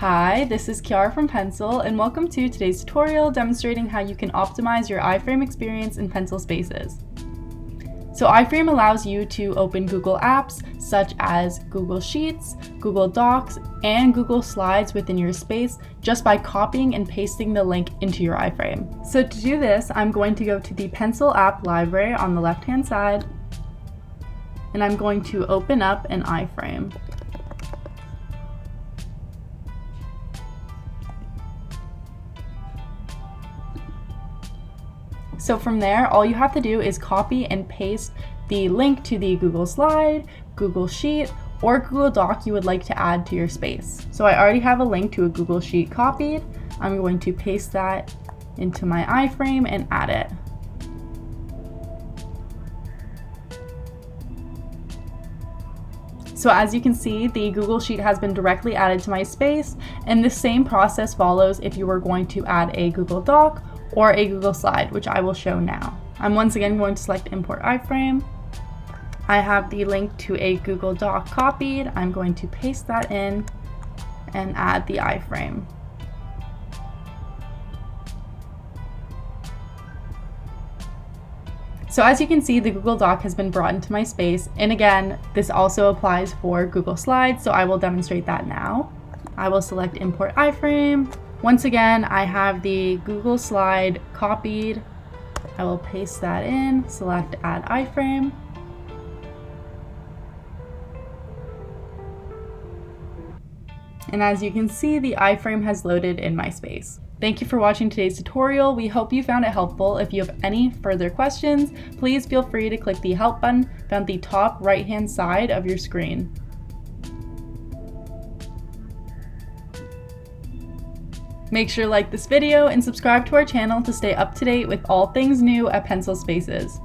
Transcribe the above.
Hi, this is Kiara from Pencil, and welcome to today's tutorial demonstrating how you can optimize your iFrame experience in Pencil Spaces. So iFrame allows you to open Google Apps such as Google Sheets, Google Docs, and Google Slides within your space just by copying and pasting the link into your iFrame. So to do this, I'm going to go to the Pencil app library on the left-hand side, and I'm going to open up an iFrame. So from there, all you have to do is copy and paste the link to the Google Slide, Google Sheet, or Google Doc you would like to add to your space. So I already have a link to a Google Sheet copied. I'm going to paste that into my iFrame and add it. So as you can see, the Google Sheet has been directly added to my space, and the same process follows if you were going to add a Google Doc or a Google Slide, which I will show now. I'm once again going to select Import iFrame. I have the link to a Google Doc copied. I'm going to paste that in and add the iFrame. So as you can see, the Google Doc has been brought into my space, and again, this also applies for Google Slides, so I will demonstrate that now. I will select Import iFrame. Once again, I have the Google Slide copied. I will paste that in, select Add iFrame. And as you can see, the iFrame has loaded in my space. Thank you for watching today's tutorial. We hope you found it helpful. If you have any further questions, please feel free to click the Help button found at the top right-hand side of your screen. Make sure to like this video and subscribe to our channel to stay up to date with all things new at Pencil Spaces.